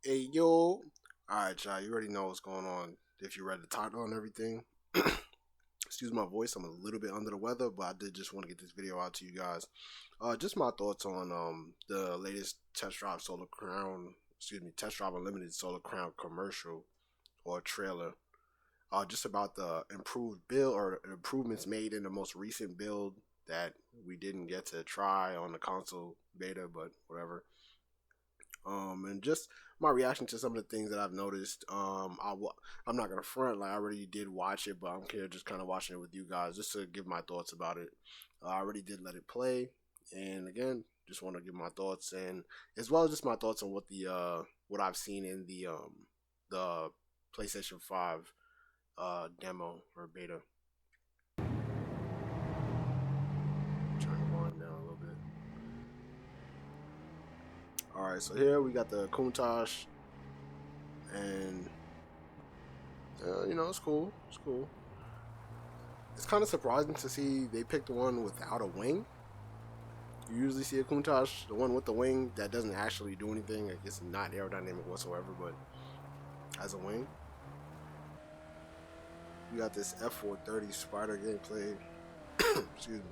Hey yo, alright y'all, you already know what's going on if you read the title and everything. Excuse my voice, I'm a little bit under the weather, but I did just want to get this video out to you guys. Just my thoughts on the latest Test Drive Solar Crown, Test Drive Unlimited Solar Crown commercial or trailer. Just about the improved build or improvements made in the most recent build that we didn't get to try on the console beta, but whatever. And just my reaction to some of the things that I've noticed. I'm not gonna front, like I already did watch it, but I'm here just kind of watching it with you guys just to give my thoughts about it. I already did let it play, and again, just want to give my thoughts and as well as just my thoughts on what I've seen in the PlayStation 5 demo or beta. Turn the volume down a little bit. All right, so here we got the Countach, and it's cool. It's cool. It's kind of surprising to see they picked the one without a wing. You usually see a Countach, the one with the wing that doesn't actually do anything. Like it's not aerodynamic whatsoever, but as a wing. We got this F430 Spider gameplay. Excuse me.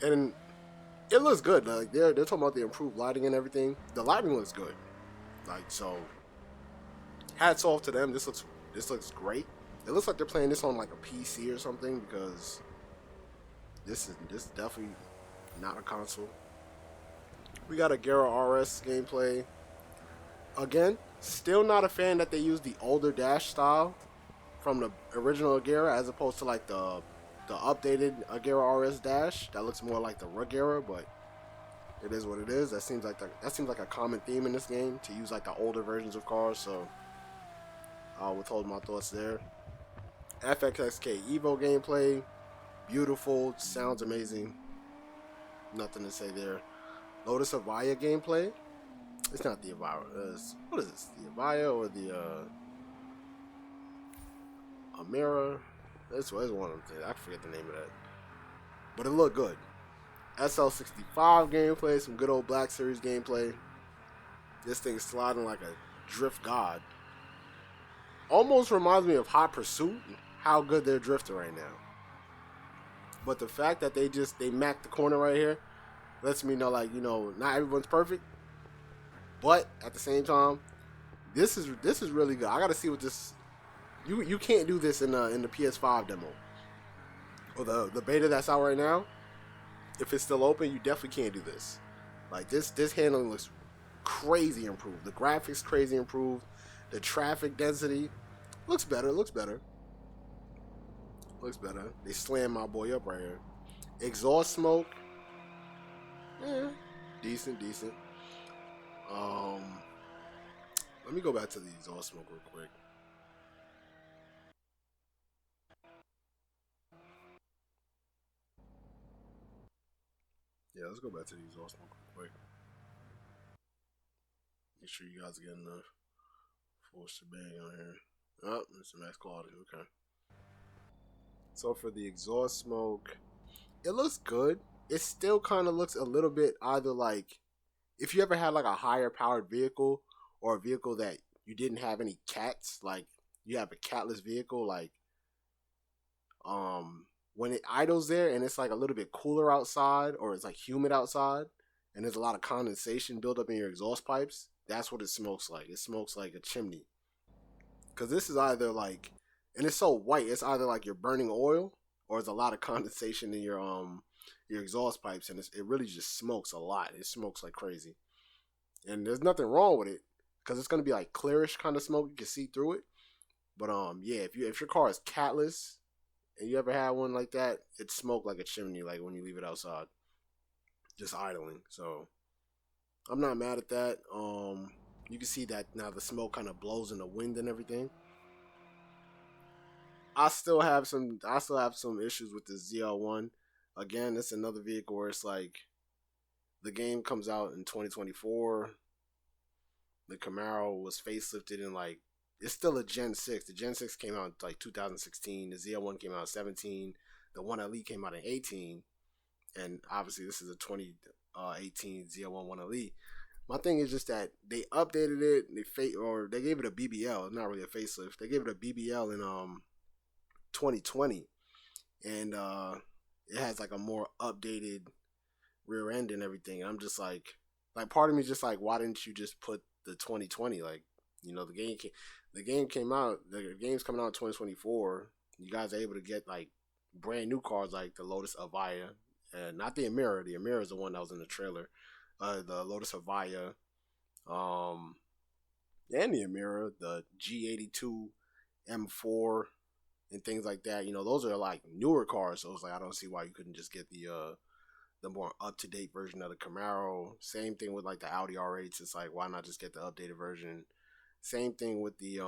And it looks good. Like they're talking about the improved lighting and everything. The lighting looks good. Like so, hats off to them. This looks great. It looks like they're playing this on like a PC or something because this is definitely not a console. We got a Gara RS gameplay. Again, still not a fan that they use the older dash style from the original Gara as opposed to like the updated Gara RS dash that looks more like the Rugera, but it is what it is. That seems like a common theme in this game to use like the older versions of cars. So I'll withhold my thoughts there. FXXK Evo gameplay, beautiful, sounds amazing. Nothing to say there. Lotus Avaya gameplay. It's not the Avaya. What is this? The Avaya or the Amira? That's one of them things. I forget the name of that. But it looked good. SL65 gameplay, some good old Black Series gameplay. This thing's sliding like a drift god. Almost reminds me of Hot Pursuit. How good they're drifting right now. But the fact that they macked the corner right here lets me know, like, not everyone's perfect. But at the same time, this is really good. I gotta see what this. You can't do this in the PS5 demo or the beta that's out right now. If it's still open, you definitely can't do this. Like this handling looks crazy improved. The graphics crazy improved. The traffic density looks better. Looks better. Looks better. They slammed my boy up right here. Exhaust smoke, eh, decent. Um, Let me go back to the exhaust smoke real quick. Yeah, let's go back to the exhaust smoke real quick. Make sure you guys are getting the full shebang on here. Oh, it's a max quality. Okay. So for the exhaust smoke, it looks good. It still kind of looks a little bit either like if you ever had like a higher powered vehicle or a vehicle that you didn't have any cats, like you have a catless vehicle, like when it idles there and it's like a little bit cooler outside or it's like humid outside and there's a lot of condensation built up in your exhaust pipes, that's what it smokes like. It smokes like a chimney. Cause this is either like, and it's so white, it's either like you're burning oil or there's a lot of condensation in your exhaust pipes, and it really just smokes a lot. It smokes like crazy, and there's nothing wrong with it because it's gonna be like clearish kind of smoke. You can see through it, but yeah, if your car is catless and you ever had one like that, it smoked like a chimney, like when you leave it outside, just idling. So I'm not mad at that. You can see that now the smoke kind of blows in the wind and everything. I still have some issues with the ZL1. Again, it's another vehicle where it's like the game comes out in 2024. The Camaro was facelifted in like it's still a Gen 6. The Gen 6 came out in like 2016. The ZL1 came out in 17. The One LE came out in 18. And obviously this is a 2018 ZL1 One LE. My thing is just that they updated it, or they gave it a BBL, not really a facelift. They gave it a BBL in 2020, and it has like a more updated rear end and everything. I'm just like part of me is just like, why didn't you just put the 2020? Like, the game came out, the game's coming out in 2024. You guys are able to get like brand new cars like the Lotus Avaya, and not the Emira. The Emira is the one that was in the trailer. The Lotus Avaya, um, and the Emira, the G82 M4, and things like that. Those are like newer cars. So it's like I don't see why you couldn't just get the more up to date version of the Camaro. Same thing with like the Audi R8s. It's like, why not just get the updated version? Same thing with the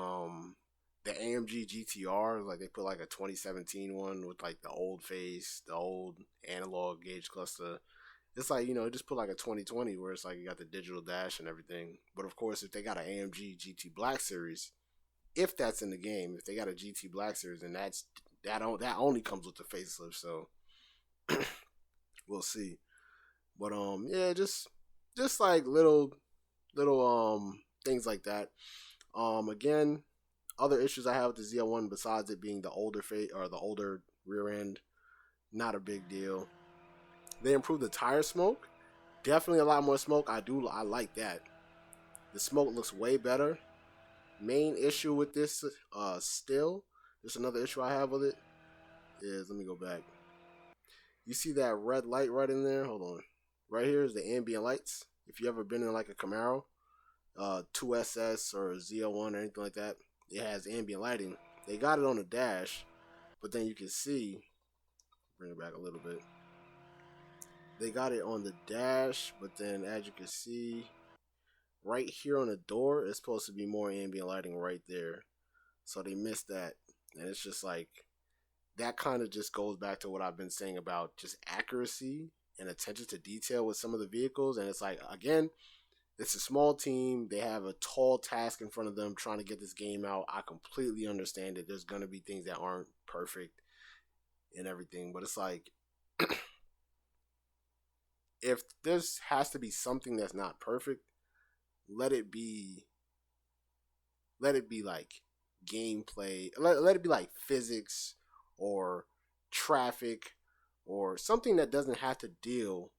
AMG GTR. Like they put like a 2017 one with like the old face, the old analog gauge cluster. It's like, just put like a 2020 where it's like you got the digital dash and everything. But of course, if they got an AMG GT Black Series, if that's in the game, if they got a GT Black Series, then that only comes with the facelift. So we'll see. But yeah, just like little things like that. Again, other issues I have with the ZL1 besides it being the older or the older rear end, not a big deal. They improved the tire smoke. Definitely a lot more smoke. I like that. The smoke looks way better. Main issue with this, still, just another issue I have with it is, let me go back. You see that red light right in there? Hold on. Right here is the ambient lights. If you ever been in like a Camaro, 2SS or ZL1 or anything like that, it has ambient lighting. They got it on the dash, but then you can see, bring it back a little bit. They got it on the dash, but then as you can see, right here on the door, it's supposed to be more ambient lighting right there. So they missed that. And it's just like, that kind of just goes back to what I've been saying about just accuracy and attention to detail with some of the vehicles. And it's like, again, it's a small team. They have a tall task in front of them trying to get this game out. I completely understand it. There's going to be things that aren't perfect and everything. But it's like, if this has to be something that's not perfect, let it be like gameplay. Let it be like physics or traffic or something that doesn't have to deal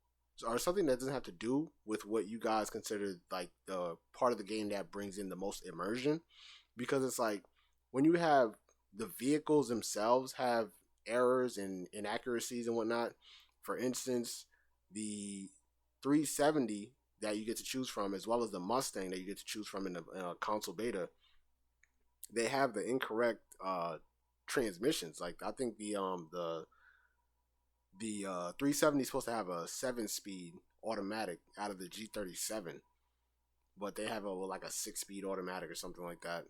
or something that doesn't have to do with what you guys consider like the part of the game that brings in the most immersion. Because it's like, when you have the vehicles themselves have errors and inaccuracies and whatnot. For instance, the 370 that you get to choose from, as well as the Mustang that you get to choose from in the console beta, they have the incorrect transmissions. Like, I think the 370 is supposed to have a 7-speed automatic out of the G37, but they have like a 6-speed automatic or something like that.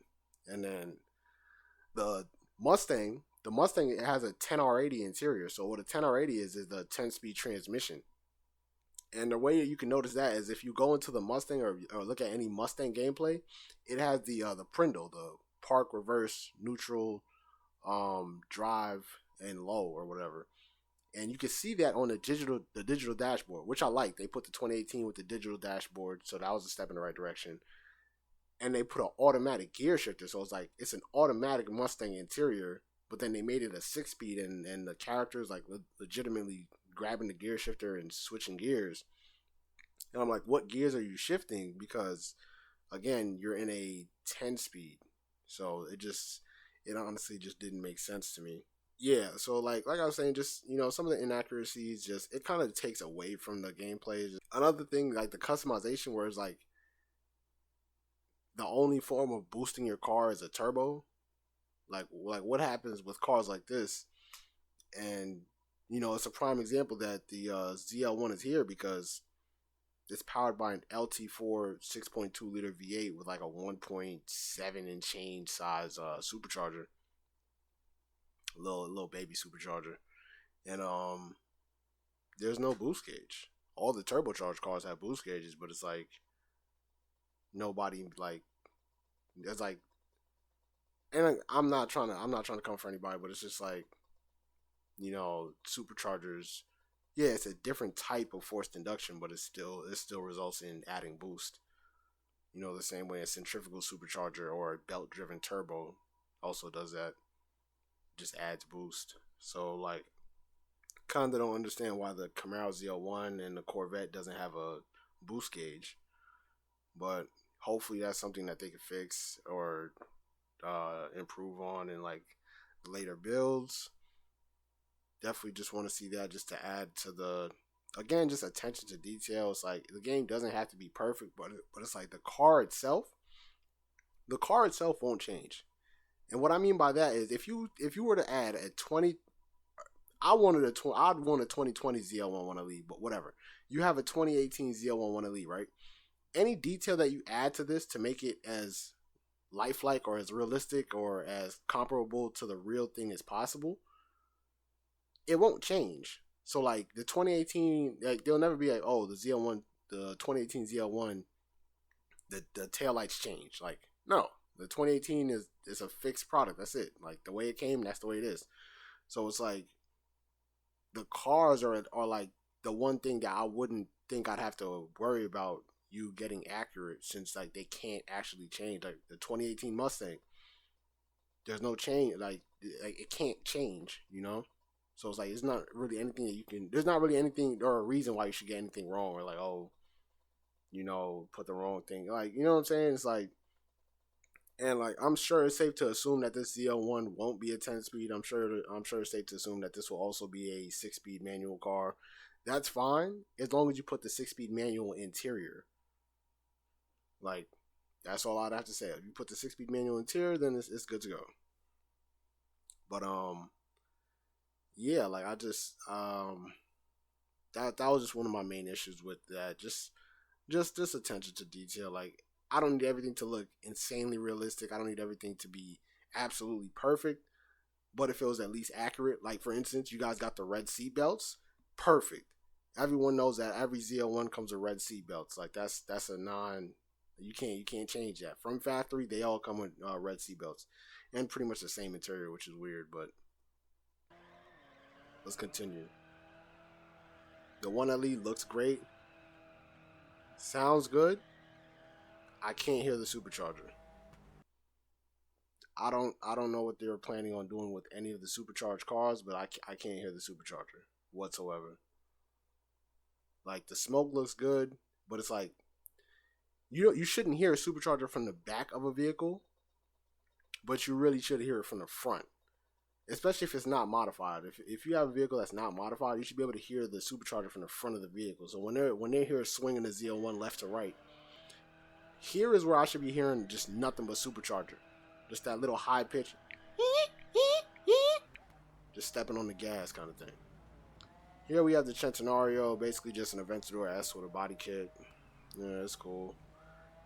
And then the Mustang, it has a 10R80 interior. So what a 10R80 is the 10-speed transmission. And the way you can notice that is if you go into the Mustang or look at any Mustang gameplay, it has the Prindle, the park, reverse, neutral, drive, and low or whatever. And you can see that on the digital dashboard, which I like. They put the 2018 with the digital dashboard, so that was a step in the right direction. And they put an automatic gear shifter, so it's an automatic Mustang interior, but then they made it a 6-speed, and the characters like legitimately grabbing the gear shifter and switching gears. And I'm like, what gears are you shifting? Because again, you're in a 10-speed, so it honestly just didn't make sense to me. Yeah, so like I was saying, just some of the inaccuracies, just it kind of takes away from the gameplay. Another thing, like the customization, where it's like the only form of boosting your car is a turbo. Like what happens with cars like this? And it's a prime example that the ZL1 is here because it's powered by an LT4 6.2 liter V8 with like a 1.7 and change size supercharger. Little baby supercharger, and there's no boost gauge. All the turbocharged cars have boost gauges, but it's like nobody like it's like, and I'm not trying to come for anybody, but it's just like superchargers. Yeah, it's a different type of forced induction, but it still results in adding boost. The same way a centrifugal supercharger or a belt driven turbo also does that. Just adds boost. So like kinda don't understand why the Camaro ZL1 and the Corvette doesn't have a boost gauge. But hopefully that's something that they can fix or improve on in like later builds. Definitely just want to see that just to add to the again just attention to detail. It's like the game doesn't have to be perfect, but it's like the car itself won't change. And what I mean by that is if you were to add a 20 I'd want a 2020 ZL1 want to lead, but whatever. You have a 2018 ZL1 want to lead, right? Any detail that you add to this to make it as lifelike or as realistic or as comparable to the real thing as possible, it won't change. So like the 2018, like they'll never be like, oh, the 2018 ZL1, the taillights change. Like no, the 2018 is a fixed product. That's it. Like the way it came, that's the way it is. So it's like the cars are like the one thing that I wouldn't think I'd have to worry about you getting accurate since like they can't actually change. Like the 2018 Mustang, there's no change. Like it can't change. So it's like it's not really anything that you can. There's not really anything or a reason why you should get anything wrong or like put the wrong thing. Like what I'm saying? It's like and like I'm sure it's safe to assume that this ZL1 won't be a 10 speed. I'm sure it's safe to assume that this will also be a 6 speed manual car. That's fine as long as you put the 6 speed manual interior. Like that's all I'd have to say. If you put the 6 speed manual interior, then it's good to go. But yeah, like I just that was just one of my main issues with that. Just this attention to detail. Like I don't need everything to look insanely realistic. I don't need everything to be absolutely perfect. But if it was at least accurate, like for instance, you guys got the red seat belts, perfect. Everyone knows that every ZL1 comes with red seat belts. Like that's a non. You can't change that from factory. They all come with red seat belts, and pretty much the same interior, which is weird. But let's continue. The one LE looks great, sounds good. I can't hear the supercharger. I don't know what they were planning on doing with any of the supercharged cars, but I can't hear the supercharger whatsoever. Like the smoke looks good, but it's like you shouldn't hear a supercharger from the back of a vehicle, but you really should hear it from the front, especially if it's not modified. If you have a vehicle that's not modified, you should be able to hear the supercharger from the front of the vehicle. So when they hear swinging the ZL1 left to right, here is where I should be hearing just nothing but supercharger, just that little high pitch, just stepping on the gas kind of thing. Here we have the Centenario, basically just an Aventador S with a body kit. Yeah, it's cool.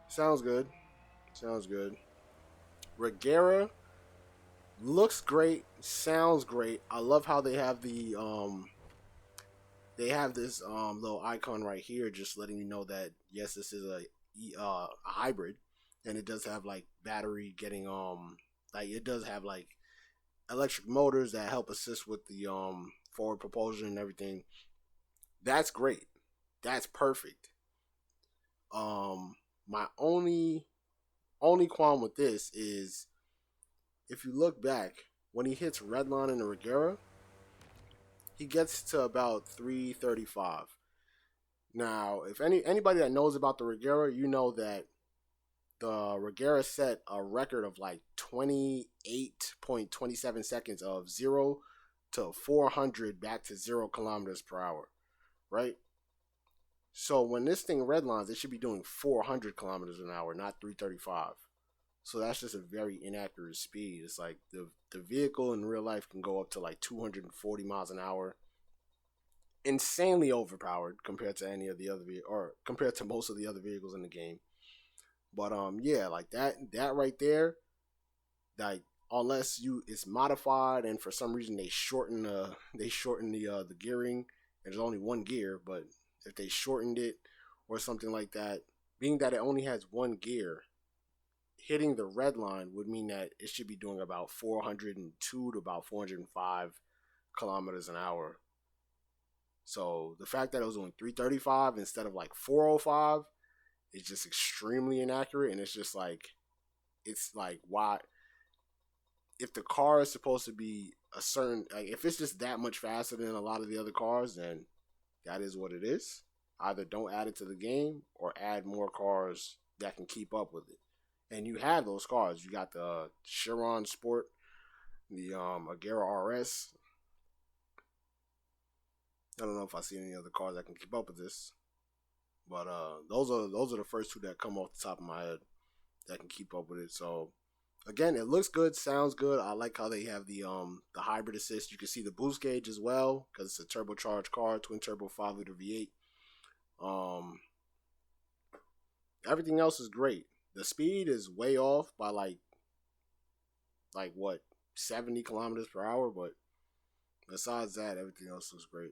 Sounds good. Sounds good. Regera looks great. Sounds great. I love how they have this little icon right here, just letting you know that yes, this is a hybrid, and it does have like battery getting like it does have like electric motors that help assist with the forward propulsion and everything. That's great. That's perfect. My only qualm with this is if you look back when he hits redline in the Regera, he gets to about 335. Now, if anybody that knows about the Regera, you know that the Regera set a record of like 28.27 seconds of 0 to 400 back to 0 kilometers per hour, right? So when this thing redlines, it should be doing 400 kilometers an hour, not 335. So that's just a very inaccurate speed. It's like the vehicle in real life can go up to like 240 miles an hour. Insanely overpowered compared to any of the other or compared to most of the other vehicles in the game. But yeah, like that right there, like unless it's modified and for some reason they shorten the gearing. There's only one gear, but if they shortened it or something like that, being that it only has one gear, hitting the red line would mean that it should be doing about 402 to about 405 kilometers an hour. So the fact that it was only 335 instead of like 405 is just extremely inaccurate, and it's like why if the car is supposed to be a certain like if it's just that much faster than a lot of the other cars, then that is what it is. Either don't add it to the game or add more cars that can keep up with it. And you have those cars. You got the Chiron Sport, the Agera RS. I don't know if I see any other cars that can keep up with this, but those are the first two that come off the top of my head that can keep up with it. So again, it looks good, sounds good. I like how they have the hybrid assist. You can see the boost gauge as well because it's a turbocharged car, twin turbo 5-liter V8. Um, Everything else is great. The speed is way off by like what 70 kilometers per hour, but besides that, everything else looks great.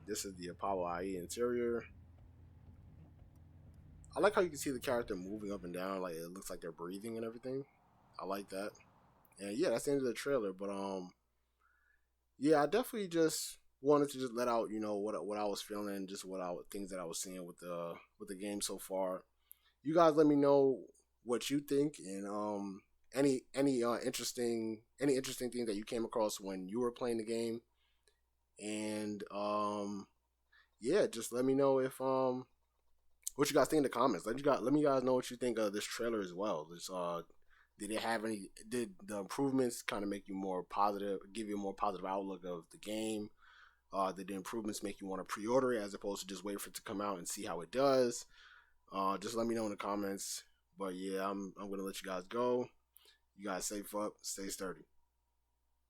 This is the Apollo IE interior. I like how you can see the character moving up and down, like it looks like they're breathing and everything. I like that. And yeah, that's the end of the trailer. But yeah, I definitely just wanted to just let out, what I was feeling, just things that I was seeing with the game so far. You guys, let me know what you think, and any interesting things that you came across when you were playing the game, and yeah, just let me know if what you guys think in the comments. Let me guys know what you think of this trailer as well. Did the improvements kind of make you more positive, give you a more positive outlook of the game? Did the improvements make you want to pre-order it as opposed to just wait for it to come out and see how it does? Just let me know in the comments. But yeah, I'm gonna let you guys go. You guys safe up, stay sturdy.